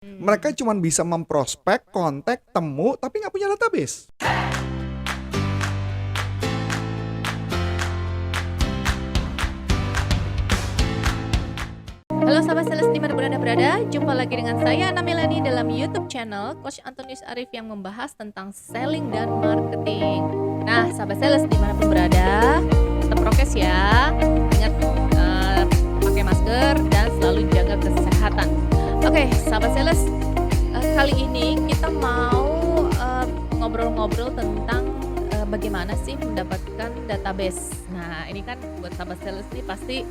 Mereka cuman bisa memprospek, kontak, temu, tapi nggak punya database. Halo sahabat sales dimanapun Anda berada, jumpa lagi dengan saya Ana Melani dalam YouTube channel Coach Antonius Arif yang membahas tentang selling dan marketing. Nah sahabat sales dimanapun berada, tetap prokes ya, ingat pakai masker dan selalu jaga kesehatan. Oke sahabat sales, kali ini kita mau ngobrol-ngobrol tentang bagaimana sih mendapatkan database. Nah ini kan buat sahabat sales nih pasti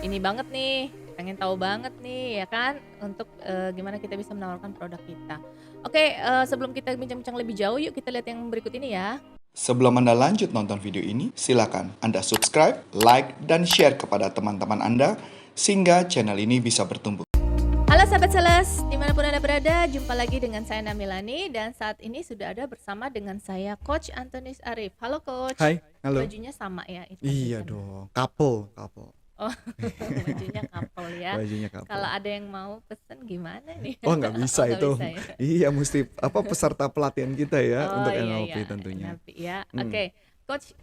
ini banget nih, pengen tahu banget nih ya kan untuk gimana kita bisa menawarkan produk kita. Oke, sebelum kita bincang-bincang lebih jauh, yuk kita lihat yang berikut ini ya. Sebelum Anda lanjut nonton video ini, silakan Anda subscribe, like, dan share kepada teman-teman Anda sehingga channel ini bisa bertumbuh. Halo sahabat sales, dimanapun Anda berada, jumpa lagi dengan saya Namilani dan saat ini sudah ada bersama dengan saya Coach Antonius Arif. Halo Coach. Hai, halo. Bajunya sama ya? Itu Iya dong, couple. Oh, bajunya couple ya. Bajunya couple. Kalau ada yang mau pesen gimana nih? Oh nggak bisa nggak itu. bisa ya? Iya mesti peserta pelatihan kita ya untuk iya, NLP iya, tentunya. NLP ya. Oke, Coach,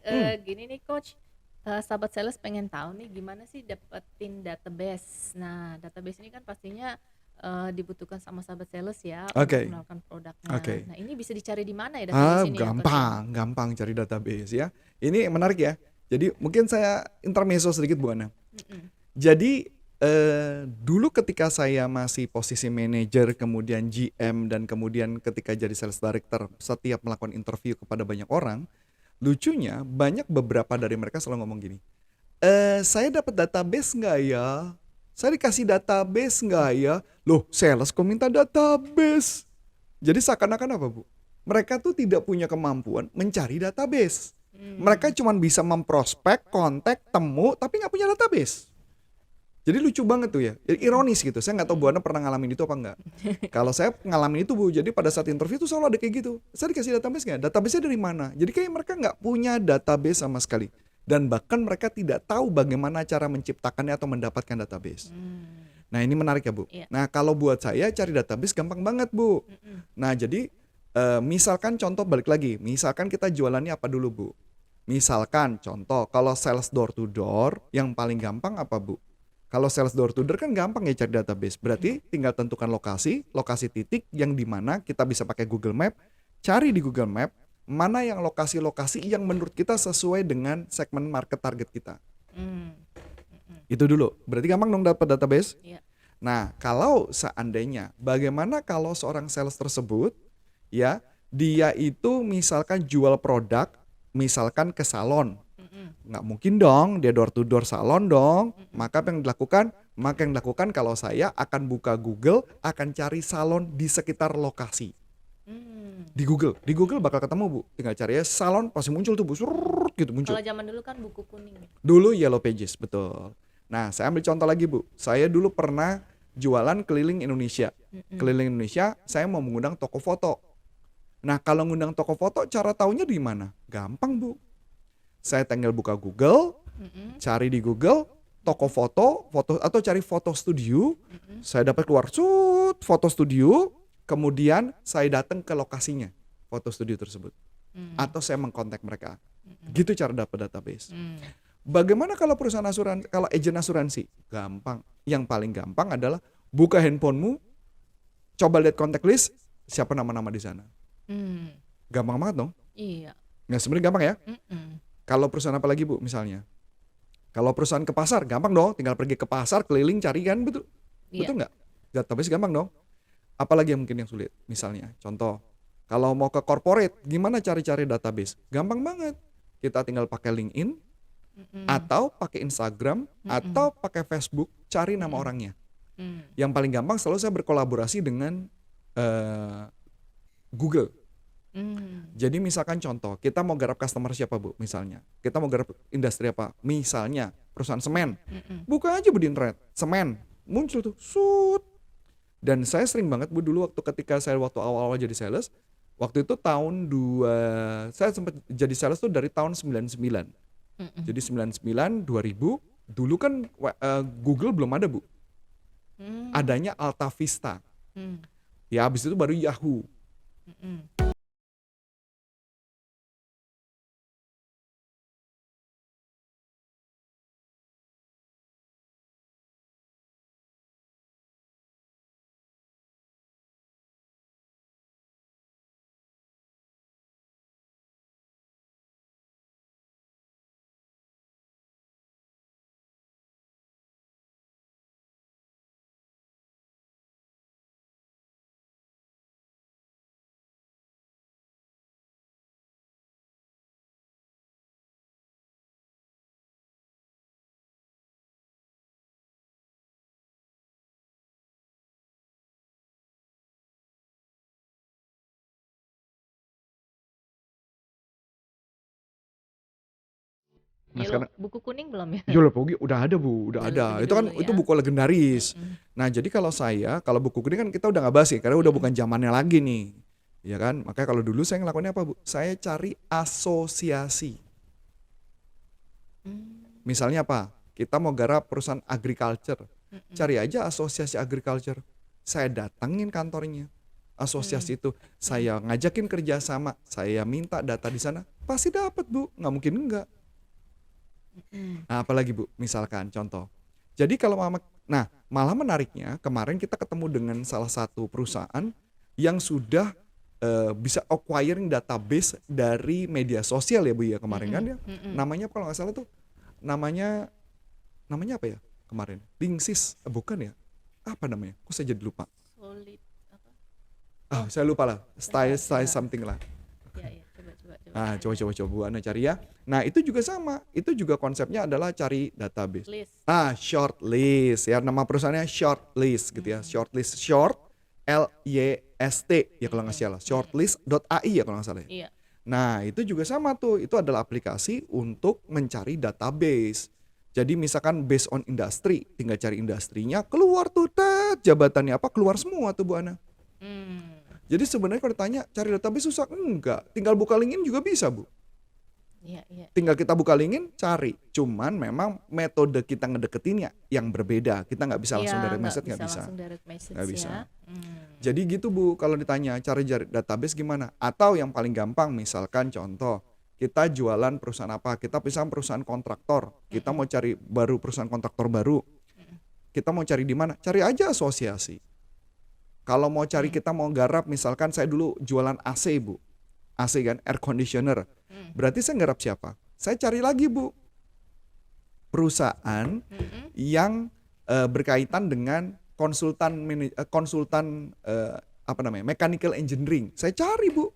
gini nih Coach, sahabat sales pengen tahu nih gimana sih dapetin database. Nah, database ini kan pastinya dibutuhkan sama sahabat sales ya Oke. untuk melakukan produknya. Oke. Nah, ini bisa dicari di mana ya database ini ya, Coach? Gampang cari database ya. Ini menarik ya. Jadi mungkin saya intermezzo sedikit Bu Ana. Jadi dulu ketika saya masih posisi manajer, kemudian GM, dan kemudian ketika jadi sales director, setiap melakukan interview kepada banyak orang, lucunya banyak beberapa dari mereka selalu ngomong gini, saya dapat database nggak ya? Saya dikasih database nggak ya? Loh, sales kok minta database? Jadi seakan-akan apa Bu? Mereka tuh tidak punya kemampuan mencari database. Mereka cuma bisa memprospek, kontak, temu, tapi nggak punya database. Jadi lucu banget tuh ya, ironis gitu. Saya nggak tahu Bu Ana pernah ngalamin itu apa enggak. Kalau saya ngalamin itu Bu, jadi pada saat interview tuh selalu ada kayak gitu. Saya dikasih database nggak? Database-nya dari mana? Jadi kayak mereka nggak punya database sama sekali. Dan bahkan mereka tidak tahu bagaimana cara menciptakannya atau mendapatkan database. Nah ini menarik ya Bu. Iya. Nah kalau buat saya cari database gampang banget Bu. Nah jadi misalkan contoh balik lagi, misalkan kita jualannya apa dulu Bu? Misalkan contoh kalau sales door to door yang paling gampang apa Bu? Kalau sales door to door kan gampang ya cari database. Berarti tinggal tentukan lokasi titik yang dimana kita bisa pakai Google Map. Cari di Google Map mana yang lokasi-lokasi yang menurut kita sesuai dengan segmen market target kita. Itu dulu. Berarti gampang dong dapat database. Iya. Nah kalau seandainya bagaimana kalau seorang sales tersebut ya dia itu misalkan jual produk misalkan ke salon. Nggak mungkin dong dia door to door salon dong. Maka apa yang dilakukan kalau saya akan buka Google, akan cari salon di sekitar lokasi. Di Google bakal ketemu Bu. Tinggal cari ya salon pasti muncul tuh Bu. Surut gitu muncul. Kalau zaman dulu kan buku kuning. Dulu Yellow Pages, betul. Nah saya ambil contoh lagi Bu. Saya dulu pernah jualan keliling Indonesia. Keliling Indonesia saya mau mengundang toko foto. Nah kalau ngundang toko foto cara taunya di mana? Gampang Bu. Saya tinggal buka Google, cari di Google toko foto atau cari foto studio. Saya dapat keluar foto studio, kemudian saya datang ke lokasinya foto studio tersebut. Atau saya mengkontak mereka. Gitu cara dapat database. Bagaimana kalau perusahaan asuransi, kalau agen asuransi? Gampang. Yang paling gampang adalah buka handphonemu, coba lihat kontak list, siapa nama-nama di sana. Gampang banget dong. Iya. Nah sebenarnya gampang ya. Kalau perusahaan apa lagi Bu misalnya? Kalau perusahaan ke pasar gampang dong, tinggal pergi ke pasar keliling cari kan, betul? Iya. Betul nggak? Database gampang dong. Apalagi yang mungkin yang sulit? Misalnya contoh, kalau mau ke corporate gimana cari-cari database? Gampang banget. Kita tinggal pakai LinkedIn atau pakai Instagram atau pakai Facebook, cari nama orangnya. Yang paling gampang selalu saya berkolaborasi dengan Google. Jadi misalkan contoh, kita mau garap customer siapa Bu misalnya. Kita mau garap industri apa? Misalnya perusahaan semen. Buka aja Bu di internet, semen. Muncul tuh, Dan saya sering banget Bu dulu ketika saya awal-awal jadi sales. Waktu itu saya sempat jadi sales tuh dari tahun 99. Jadi 99, 2000. Dulu kan Google belum ada Bu. Adanya Alta Vista. Ya habis itu baru Yahoo. Mm-mm. Nah Yellow, sekarang buku kuning belum ya? Yolopogi udah ada Bu, udah Udah ada. lebih Itu kan dulu itu ya. buku legendaris. Mm-mm. Nah jadi kalau buku kuning kan kita udah nggak bahas ya, karena udah bukan zamannya lagi nih, ya kan? Makanya kalau dulu saya ngelakuinnya apa Bu? Saya cari asosiasi. Mm. Misalnya apa? Kita mau garap perusahaan agriculture, Mm-mm. cari aja asosiasi agriculture. Saya datengin kantornya, asosiasi itu. Saya ngajakin kerjasama, saya minta data di sana, pasti dapat Bu, nggak mungkin enggak. Mm-mm. Nah, apalagi Bu, misalkan contoh. Jadi kalau nah malah menariknya kemarin kita ketemu dengan salah satu perusahaan yang sudah bisa acquiring database dari media sosial ya Bu ya kemarin kan ya. Mm-mm. Namanya kalau nggak salah tuh namanya namanya apa ya kemarin? Linksys, bukan ya? Apa namanya? Kok saya jadi lupa? Solid apa? Ah, saya lupa lah. Style Bentar. something lah. Ya, coba. Ah, coba Bu Ana cari ya. Nah, itu juga sama. Itu juga konsepnya adalah cari database. List. Ah, short list ya, nama perusahaannya short list gitu ya. Short list, short LYST ya kalau nggak salah. Shortlist.ai ya kalau nggak salah. Iya. Nah, itu juga sama tuh. Itu adalah aplikasi untuk mencari database. Jadi misalkan based on industri, tinggal cari industrinya, keluar tuh jabatannya apa, keluar semua tuh Bu Ana. Hmm. Jadi sebenarnya kalau ditanya cari database susah, enggak. Tinggal buka LinkedIn juga bisa Bu. Iya. Tinggal kita buka LinkedIn, cari. Cuman memang metode kita ngedeketinnya yang berbeda. Kita nggak bisa langsung Iya, direct message, nggak bisa. langsung direct message Nggak bisa. ya. Jadi gitu Bu, kalau ditanya cari database gimana? Atau yang paling gampang misalkan contoh, kita jualan perusahaan apa? Kita misalkan perusahaan kontraktor. Kita mau cari perusahaan kontraktor baru. Kita mau cari di mana? Cari aja asosiasi. Kalau mau cari kita mau garap misalkan saya dulu jualan AC Bu. AC kan, air conditioner. Berarti saya garap siapa? Saya cari lagi Bu. Perusahaan yang berkaitan dengan konsultan mechanical engineering. Saya cari Bu.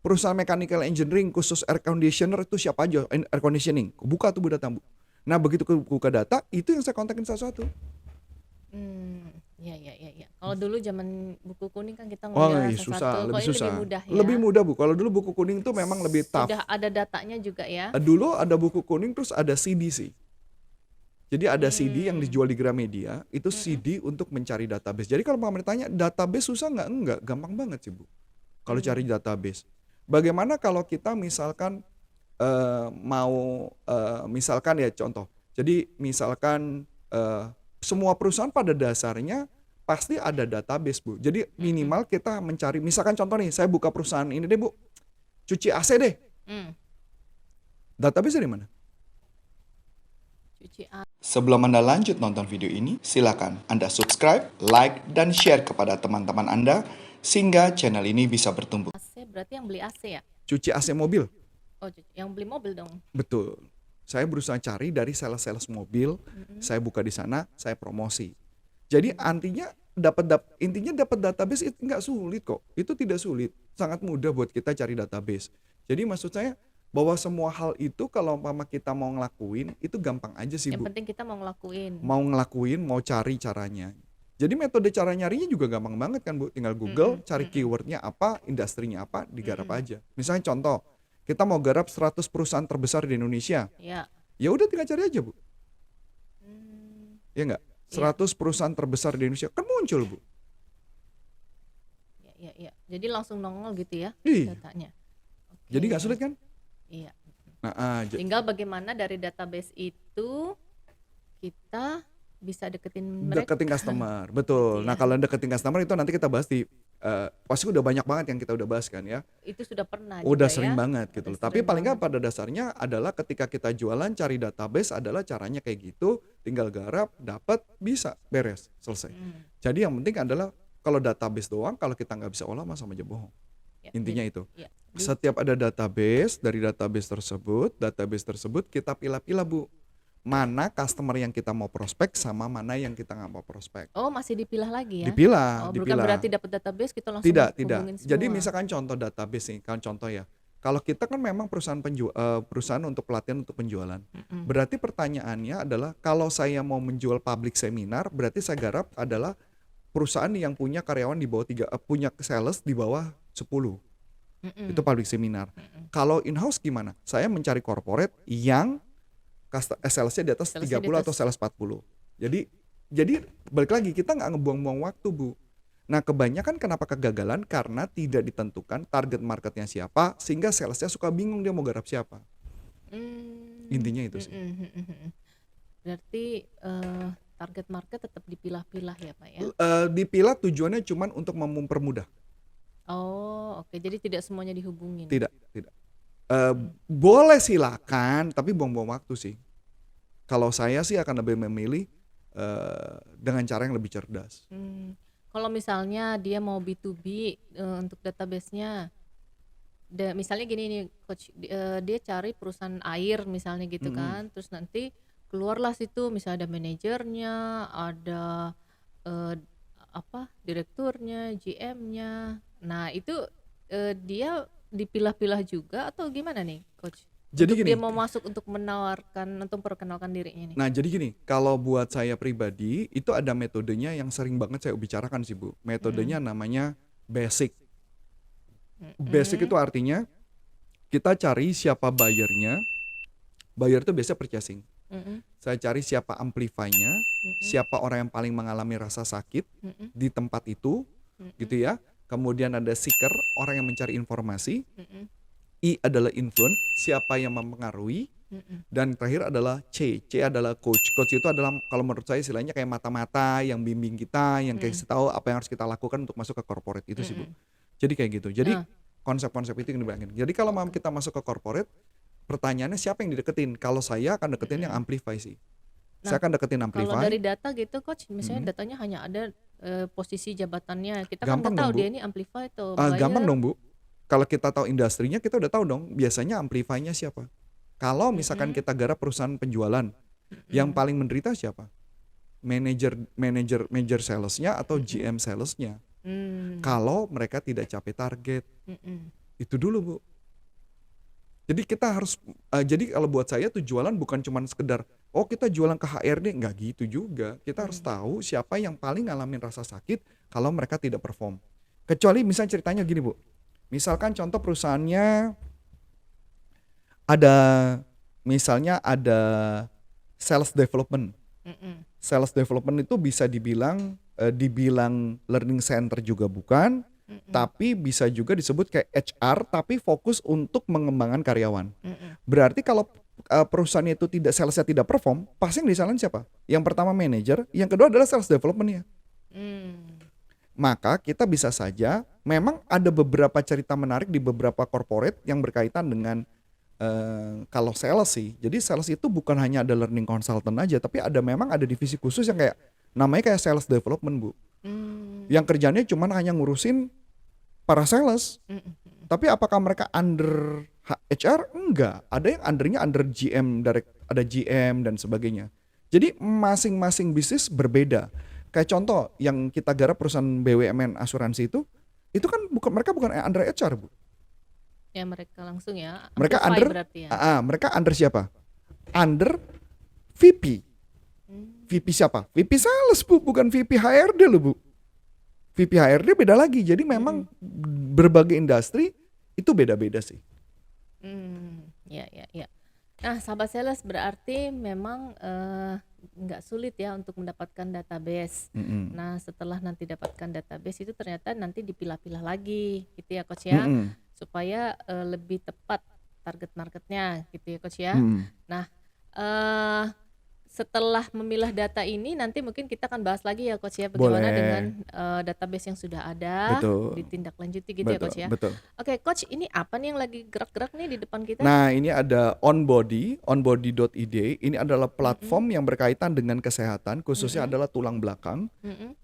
Perusahaan mechanical engineering khusus air conditioner itu siapa aja? Air conditioning. Buka tuh Bu data Bu. Nah begitu buka data, itu yang saya kontakin satu-satu. Iya. Kalau dulu zaman buku kuning kan kita Oh ngeliat iya, susah, satu-satu. Kalau lebih ini susah. lebih mudah ya. Lebih mudah Bu. Kalau dulu buku kuning tuh memang lebih tough. Sudah ada datanya juga ya. Dulu ada buku kuning terus ada CD sih. Jadi ada CD yang dijual di Gramedia, itu CD untuk mencari database. Jadi kalau Pak tanya database susah nggak? Enggak, gampang banget sih Bu. Kalau cari database. Bagaimana kalau kita misalkan misalkan ya contoh. Jadi misalkan semua perusahaan pada dasarnya pasti ada database Bu. Jadi minimal kita mencari, misalkan contoh nih, saya buka perusahaan ini deh Bu, cuci AC deh. Database di mana? Cuci Sebelum Anda lanjut nonton video ini, silakan Anda subscribe, like, dan share kepada teman-teman Anda sehingga channel ini bisa bertumbuh. AC berarti yang beli AC ya? Cuci AC mobil? Oh, yang beli mobil dong. Betul. Saya berusaha cari dari sales-sales mobil, saya buka di sana, saya promosi. Jadi intinya dapat database itu nggak sulit kok. Itu tidak sulit, sangat mudah buat kita cari database. Jadi maksud saya bahwa semua hal itu kalau umpama kita mau ngelakuin itu gampang aja sih Yang Bu. penting kita mau ngelakuin. Mau ngelakuin, mau cari caranya. Jadi metode cara nyarinya juga gampang banget kan Bu. Tinggal Google, cari keywordnya apa, industrinya apa, digarap aja. Misalnya contoh, kita mau garap 100 perusahaan terbesar di Indonesia. Ya. Ya udah tinggal cari aja Bu. Ya enggak? 100 perusahaan terbesar di Indonesia kan muncul Bu. Iya. Jadi langsung nongol gitu ya Iya. datanya. Oke. Jadi nggak sulit kan? Iya. Nah, Tinggal bagaimana dari database itu kita bisa deketin mereka. deketin customer, betul. Gitu Nah ya. kalau deketin customer itu nanti kita bahas di Pasti udah banyak banget yang kita udah bahas kan ya. Itu sudah pernah Udah juga sering ya. banget gitu Udah loh. Tapi sering paling nggak banget. pada dasarnya adalah ketika kita jualan cari database adalah caranya kayak gitu, tinggal garap, dapat, bisa, beres, selesai. Hmm, Jadi yang penting adalah kalau database doang, kalau kita nggak bisa olah mah sama aja bohong. ya, Intinya itu. ya. Setiap ada database, dari database tersebut kita pilah-pilah Bu. Mana customer yang kita mau prospek sama mana yang kita nggak mau prospek. Oh, masih dipilah lagi ya? Dipilah, Oh, bukan dipilah. berarti dapat database kita langsung Tidak, tidak. hubungin Jadi semua. misalkan contoh database nih, kan contoh ya. Kalau kita kan memang perusahaan untuk pelatihan untuk penjualan. Mm-mm. Berarti pertanyaannya adalah kalau saya mau menjual public seminar, berarti saya garap adalah perusahaan yang punya karyawan di bawah punya sales di bawah 10. Mm-mm. Itu public seminar. Mm-mm. Kalau in-house gimana? Saya mencari corporate yang salesnya di atas Salesnya 30 di atau atas. sales 40. Jadi balik lagi kita nggak ngebuang-buang waktu Bu. Nah kebanyakan kenapa kegagalan karena tidak ditentukan target marketnya siapa sehingga salesnya suka bingung dia mau garap siapa. Hmm, Intinya itu sih. Berarti target market tetap dipilah-pilah ya Pak ya? Dipilah tujuannya cuman untuk mempermudah. Oh, oke. Jadi tidak semuanya dihubungin. Tidak. Boleh silakan tapi buang-buang waktu sih. Kalau saya sih akan lebih memilih dengan cara yang lebih cerdas. Kalau misalnya dia mau B2B untuk database-nya, misalnya gini nih coach, dia cari perusahaan air misalnya gitu kan, terus nanti keluarlah situ misalnya ada manajernya, ada direkturnya, GM-nya. Nah itu dia dipilah-pilah juga atau gimana nih coach? Jadi Untuk gini. dia mau masuk untuk menawarkan, untuk memperkenalkan dirinya nih. Nah jadi gini, kalau buat saya pribadi itu ada metodenya yang sering banget saya bicarakan sih Bu. Metodenya namanya basic. Basic itu artinya kita cari siapa buyernya. Buyer itu biasanya purchasing. Saya cari siapa amplify-nya, siapa orang yang paling mengalami rasa sakit di tempat itu, gitu ya. Kemudian ada seeker, orang yang mencari informasi. I adalah influence, siapa yang mempengaruhi. Dan terakhir adalah C adalah coach. Coach itu adalah kalau menurut saya istilahnya kayak mata-mata yang bimbing kita, yang kasih tahu apa yang harus kita lakukan untuk masuk ke corporate itu sih Bu. Jadi kayak gitu. Jadi konsep-konsep itu yang dibayangin. Jadi kalau mau kita masuk ke corporate, pertanyaannya siapa yang dideketin? Kalau saya akan deketin yang amplify sih. Saya akan deketin Kalau amplify. dari data gitu coach, misalnya datanya hanya ada posisi jabatannya, kita kan Gampang nggak tahu dong, Bu. dia ini amplify atau buyer. Gampang dong Bu. Kalau kita tahu industrinya kita udah tahu dong biasanya amplify-nya siapa. Kalau misalkan kita garap perusahaan penjualan, yang paling menderita siapa? Manager salesnya atau GM salesnya. Kalau mereka tidak capai target, itu dulu Bu. Jadi kita harus, jadi kalau buat saya tuh jualan bukan cuma sekedar, oh kita jualan ke HRD, nggak gitu juga. Kita harus tahu siapa yang paling ngalamin rasa sakit kalau mereka tidak perform. Kecuali misalnya ceritanya gini Bu, misalkan contoh perusahaannya misalnya ada sales development. Sales development itu bisa dibilang learning center juga bukan, tapi bisa juga disebut kayak HR tapi fokus untuk mengembangkan karyawan. Berarti kalau perusahaannya itu salesnya tidak perform, pasti yang disalahin siapa? Yang pertama manajer, yang kedua adalah sales development-nya. Maka kita bisa saja, memang ada beberapa cerita menarik di beberapa corporate yang berkaitan dengan kalau sales sih. Jadi sales itu bukan hanya ada learning consultant aja, tapi memang ada divisi khusus yang kayak namanya kayak sales development Bu. Yang kerjanya cuma hanya ngurusin para sales. Tapi apakah mereka under HR? Enggak. Ada yang under GM, ada GM dan sebagainya. Jadi masing-masing bisnis berbeda. Kayak contoh yang kita garap perusahaan BUMN asuransi itu kan mereka bukan under HR Bu. Ya mereka langsung ya. Mereka amplify under berarti ya. mereka under siapa? Under VP. VP siapa? VP sales Bu, bukan VP HRD loh Bu. VP HRD beda lagi. Jadi memang berbagai industri itu beda-beda sih. Ya. Nah, sahabat sales berarti memang nggak sulit ya untuk mendapatkan database. Nah, setelah nanti dapatkan database itu ternyata nanti dipilah-pilah lagi, gitu ya coach ya, supaya lebih tepat target marketnya, gitu ya coach ya. Nah, setelah memilah data ini nanti mungkin kita akan bahas lagi ya Coach ya, bagaimana Boleh. dengan database yang sudah ada Betul. ditindaklanjuti gitu ya Betul, Coach ya. betul. Oke Coach, ini apa nih yang lagi gerak-gerak nih di depan kita? Nah, ini ada onbody.id. Ini adalah platform yang berkaitan dengan kesehatan, khususnya adalah tulang belakang, Mm-mm.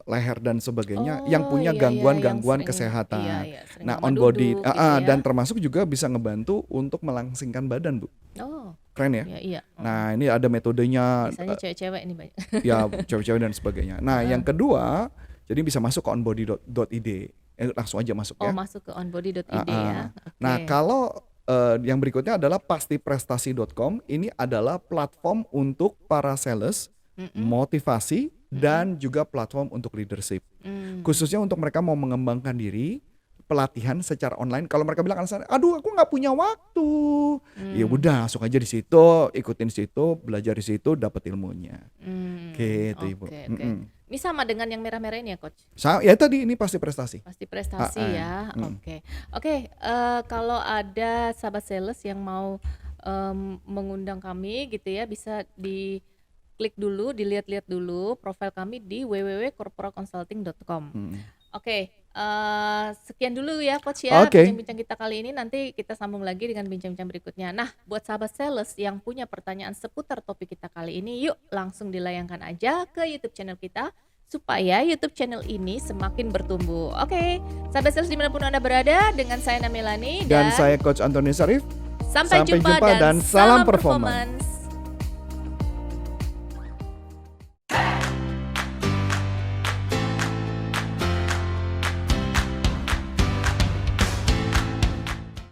leher dan sebagainya Oh yang punya iya yang gangguan-gangguan sering kesehatan. sering Nah, lama onbody duduk gitu ya. dan termasuk juga bisa ngebantu untuk melangsingkan badan, Bu. Oh Keren ya? iya. Nah, ini ada metodenya, Biasanya cewek-cewek ini banyak. ya cewek-cewek dan sebagainya. Nah, yang kedua, jadi bisa masuk ke onbody.id. Langsung aja masuk Oh ya. masuk ke onbody.id Ah, ya. ah. Nah, Oke. kalau yang berikutnya adalah pastiprestasi.com. Ini adalah platform untuk para sales, motivasi, dan juga platform untuk leadership. Hmm. Khususnya untuk mereka mau mengembangkan diri, pelatihan secara online. Kalau mereka bilang alasan, aduh aku nggak punya waktu, ya udah langsung aja di situ, ikutin situ, belajar di situ, dapat ilmunya. Gitu Ibu. Oke. Ini sama dengan yang merah-merah ini ya Coach? Ya tadi ini pasti prestasi. Pasti prestasi ya. Oke. Kalau ada sahabat sales yang mau mengundang kami gitu ya, bisa diklik dulu, dilihat-lihat dulu profil kami di www.corporaconsulting.com. Oke, sekian dulu ya Coach ya, Oke. bincang-bincang kita kali ini. Nanti kita sambung lagi dengan bincang-bincang berikutnya. Nah, buat sahabat sales yang punya pertanyaan seputar topik kita kali ini, yuk langsung dilayangkan aja ke YouTube channel kita supaya YouTube channel ini semakin bertumbuh. Oke, sahabat sales dimanapun Anda berada, dengan saya Namelani Dan saya Coach Antonius Arif. sampai jumpa dan salam performance.